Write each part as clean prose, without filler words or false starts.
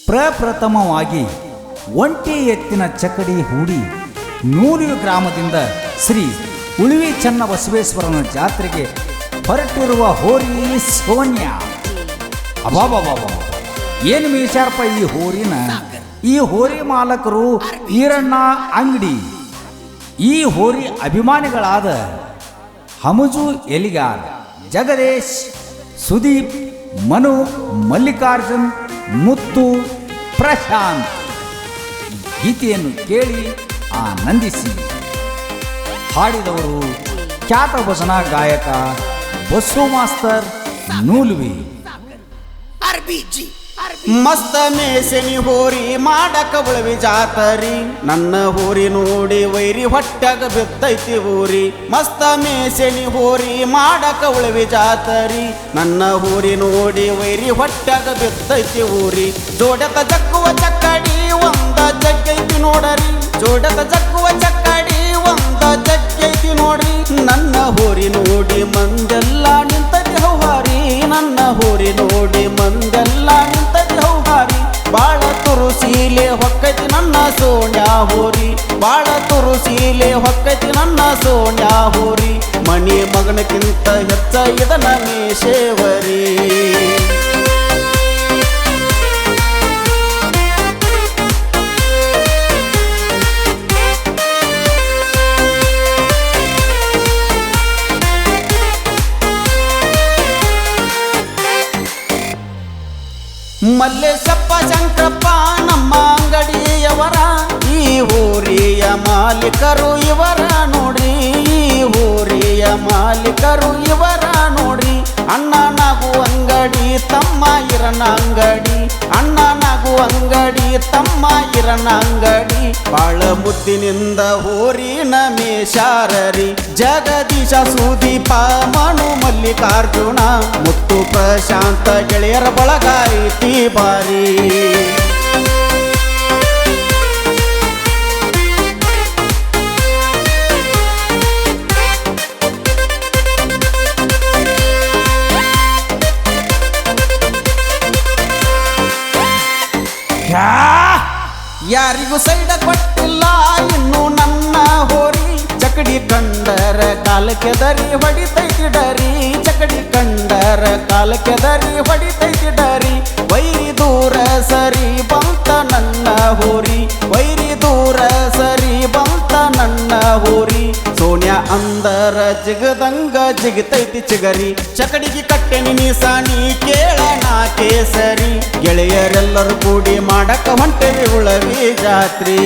ಪ್ರಪ್ರಥಮವಾಗಿ ಒಂಟಿ ಎತ್ತಿನ ಚಕಡಿ ಹೂಡಿ ನೂಲಿಯ ಗ್ರಾಮದಿಂದ ಶ್ರೀ ಉಳಿವಿ ಚನ್ನಬಸವೇಶ್ವರನ ಜಾತ್ರೆಗೆ ಹೊರಟಿರುವ ಹೋರಿ ಸೋನ್ಯ. ಅಬಾಬಾಬಾಬಾ, ಏನು ಮೀಶಾರಪ್ಪ ಈ ಹೋರಿನ. ಈ ಹೋರಿ ಮಾಲಕರು ಈರಣ್ಣ ಅಂಗಡಿ. ಈ ಹೋರಿ ಅಭಿಮಾನಿಗಳಾದ ಹಮಜು ಎಲಿಗಾರ್, ಜಗದೇಶ್, ಸುದೀಪ್, ಮನು, ಮಲ್ಲಿಕಾರ್ಜುನ್, ಮುತ್ತು, ಪ್ರಶಾಂತ್. ಗೀತೆಯನ್ನು ಕೇಳಿ ಆನಂದಿಸಿ. ಹಾಡಿದವರು ಖ್ಯಾತ ಭಜನಾ ಗಾಯಕ ಬಸ್ಸು ಮಾಸ್ತರ್ ನೂಲ್ವಿ. ಮಸ್ತ ಮೇಸನಿ ಹೋರಿ ಮಾಡಕ ಉಳವಿ ಜಾತರಿ, ನನ್ನ ಹೋರಿ ನೋಡಿ ವೈರಿ ಹೊಟ್ಟಾಗ ಬಿದ್ದೈತಿ ಊರಿ. ಮಸ್ತ ಮೇಸನಿ ಹೋರಿ ಮಾಡಕ ಉಳವಿ ಜಾತರಿ, ನನ್ನ ಹೋರಿ ನೋಡಿ ವೈರಿ ಹೊಟ್ಟಾಗ ಬಿದ್ದೈತಿ ಊರಿ. ಜೋಡತ ಜಕ್ಕುವ ಚಕ್ಕಡಿ ಒಂದ ಜಗ್ಗೈತಿ ನೋಡರಿ, ಜೋಡತ ಜಕ್ಕುವ ಚಕ್ಕಡಿ ಒಂದ ಜಗ್ಗೈತಿ ನೋಡ್ರಿ. ನನ್ನ ಹೋರಿ ನೋಡಿ ಮಂದೆಲ್ಲ ನಿಂತದಿ ಹೌಹಾರಿ, ನನ್ನ ಹೋರಿ ನೋಡಿ ಮಂದೆಲ್ಲ ನಿಂತದಿ ಹೌಹಾರಿ. ಬಾಳ ತುರುಸೀಲೆ ಹೊಕ್ಕೈತಿ ನನ್ನ ಸೋಣ್ಯಾ ಹೋರಿ, ಬಾಳ ತುರುಸೀಲೆ ಹೊಕ್ಕೈತಿ ನನ್ನ ಸೋಣ್ಯಾ ಹೋರಿ. ಮಣಿ ಮಗನಕ್ಕಿಂತ ಹೆಚ್ಚ ಇದನ ಮೇಷೇವರಿ. ಮಲ್ಲೇಶಪ್ಪ ಶಂಕರಪ್ಪ ನಮ್ಮ ಅಂಗಡಿಯವರ, ಈ ಊರಿಯ ಮಾಲೀಕರು ಇವರ ನೋಡ್ರಿ, ಈ ಊರಿಯ ಮಾಲೀಕರು ಇವರ ನೋಡ್ರಿ. ಅಣ್ಣನಾಗು ಅಂಗಡಿ ತಮ್ಮ ಇರನ ಅಂಗಡಿ, ಅಣ್ಣನಾಗು ಅಂಗಡಿ ತಮ್ಮ ಇರನ ಅಂಗಡಿ. ಬಾಳ ಮುದ್ದಿನಿಂದ ಹೋರಿನ ಮೇಷಾರರಿ, ಜಗದೀಶ, ಸುದೀಪ, ಮನು, ಮಲ್ಲಿಕಾರ್ಜುನ, ಮುತ್ತು, ಪ್ರಶಾಂತ ಗೆಳೆಯರ ಬಳಗ ಐತಿ ಬಾರಿ. ಯಾರಿಗೂ ಸೈಡ ಕೊಟ್ಟಿಲ್ಲ ಇನ್ನು ನನ್ನ ಹೋರಿ, ಚಕಡಿ ಕಂಡರ ಕಾಲಕ್ಕೆ ದರಿ ಹೊಡಿತೈತಿ ಡರಿ, ಚಕಡಿ ಕಂಡರ ಕಾಲಕ್ಕೆ ದರಿ ಹೊಡಿತೈತಿ ಡರಿ. ವೈರಿ ದೂರ ಸರಿ ಬಂತ ನನ್ನ ಹೋರಿ, ವೈರಿ ದೂರ ಸರಿ ಬಂತ ನನ್ನ ಹೋರಿ. ಸೋನ್ಯಾ ಅಂದರ ಜಿಗದಂಗ ಜಿಗತೈತಿ ಚಿಗರಿ, ಚಕಡಿಗೆ ಕಟ್ಟೆನಿ ನೀಸಾನಿ ಕೇಳ ನಾ ಕೇಸರಿ. ಗೆಳೆಯರೆಲ್ಲರೂ ಕೂಡಿ ಮಾಡಕ ಹೊಂಟೆವಿ ಉಳವಿ ಜಾತ್ರಿ.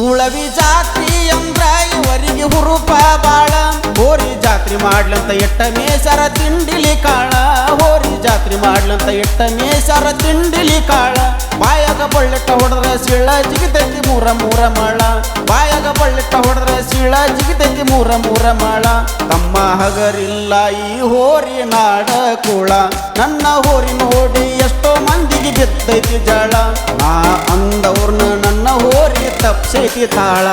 ಉಳವಿ ಜಾತ್ರಿ ಅಂದ್ರ ಇವರಿಗೆ ಹುರುಪ ಬಾಳ, ಹೋರಿ ಜಾತ್ರಿ ಮಾಡ್ಲಂತ ಎಟ್ಟ ಮೇಸರ ತಿಂಡಿಲಿ ಕಾಳ, ಹೋರಿ ಜಾತ್ರಿ ಮಾಡ್ಲಂತ ಎಟ್ಟ ಮೇಸರ ತಿಂಡಿಲಿ ಕಾಳ. ಬಾಯಾಗ ಬಳ್ಳೆಟ್ಟ ಹೊಡೆದ್ರ ಸಿಳ್ಳ ಜಿಗಿತೈತಿ ಮೂರ ಮೂರ ಮಾಳ, ಬಾಯಾಗ ಬಳ್ಳೆಟ್ಟ ಹೊಡೆದ್ರ ಸಿಳ್ಳ ಜಿಗಿತೈತಿ ಮೂರ ಮೂರ ಮಾಳ. ತಮ್ಮ ಹಗರಿಲ್ಲ ಈ ಹೋರಿ ನಾಡ ಕೂಳ, ನನ್ನ ಹೋರಿ ನೋಡಿ ಎಷ್ಟೋ ಮಂದಿಗೆ ಬಿದ್ದೈತಿ ಜಳ. ನಾ ಅಂದವ್ರನ್ನ ನನ್ನ ಹೋರಿ ತಪ್ಸೈತಿ ತಾಳ.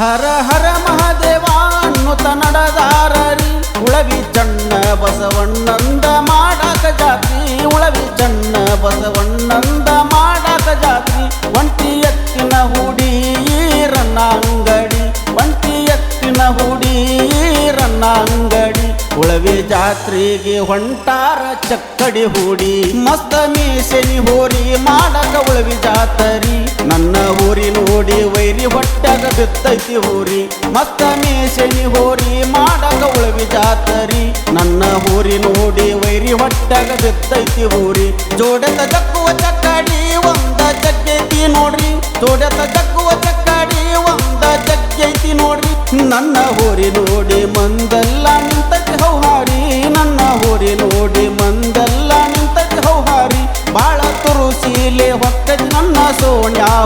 ಹರ ಹರ ಮಹಾದೇವ ಅನ್ನುತ ನಡೆದಾರರಿ, ಉಳವಿ ಚನ್ನ ಬಸವಣ್ಣಂದ ಮಾಡಾಕ ಜಾತ್ರಿ, ಉಳವಿ ಚನ್ನ ಬಸವಣ್ಣಂದ ಮಾಡಾಕ ಜಾತ್ರಿ. ಒಂಟಿ ಎತ್ತಿನ ಹೂಡಿ ರನ್ನ ಅಂಗಡಿ, ಒಂಟಿ ಎತ್ತಿನ ಹೂಡಿ ರನ್ನ ಅಂಗಡಿ. ಉಳವಿ ಜಾತ್ರೆಗೆ ಹೊಂಟಾರ ಚಕ್ಕಡಿ ಹೂಡಿ, ಮಸ್ತ ಮೀಸೆನಿ ಹೋರಿ ಮಾಡಕ ಉಳವಿ ಜಾತರಿ. ನನ್ನ ಊರಿ ನೋಡಿ ವೈರಿ ಹೊಟ್ಟಾಗ ಬಿದ್ದೈತಿ ಊರಿ, ಮಸ್ತ ಮೀಸೆನಿ ಹೋರಿ ಮಾಡಕ ಉಳವಿ ಜಾತರಿ. ನನ್ನ ಊರಿ ನೋಡಿ ವೈರಿ ಹೊಟ್ಟಾಗ ಬಿದ್ದೈತಿ ಊರಿ. ಜೋಡತ ಜಕ್ಕುವ ಚಕ್ಕಡಿ ಒಂದ ಜಗ್ಗೈತಿ ನೋಡ್ರಿ, ಜೋಡತ ಜಕ್ಕುವ ಚಕ್ಕಡಿ ಒಂದ ಜಗ್ಗೈತಿ ನೋಡ್ರಿ. ನನ್ನ ಊರಿ ನೋಡಿ ಮಂದೆಲ್ಲ ನಿಂತೈತಿ ಹೌಹಾರಿ, ನನ್ನ ಊರಿ ನೋಡಿ ಮಂದೆಲ್ಲ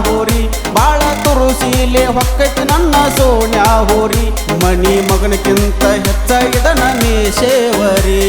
ಹೋರಿ ಬಾಳ ತುರುಸಿಲೆ ಹೊಕ್ಕೈತಿ ನನ್ನ ಸೋನ್ಯಾ ಹೋರಿ ಮನಿ ಮಗನಕ್ಕಿಂತ ಹೆಚ್ಚಾಗಿದ ಮೇಷೇವರಿ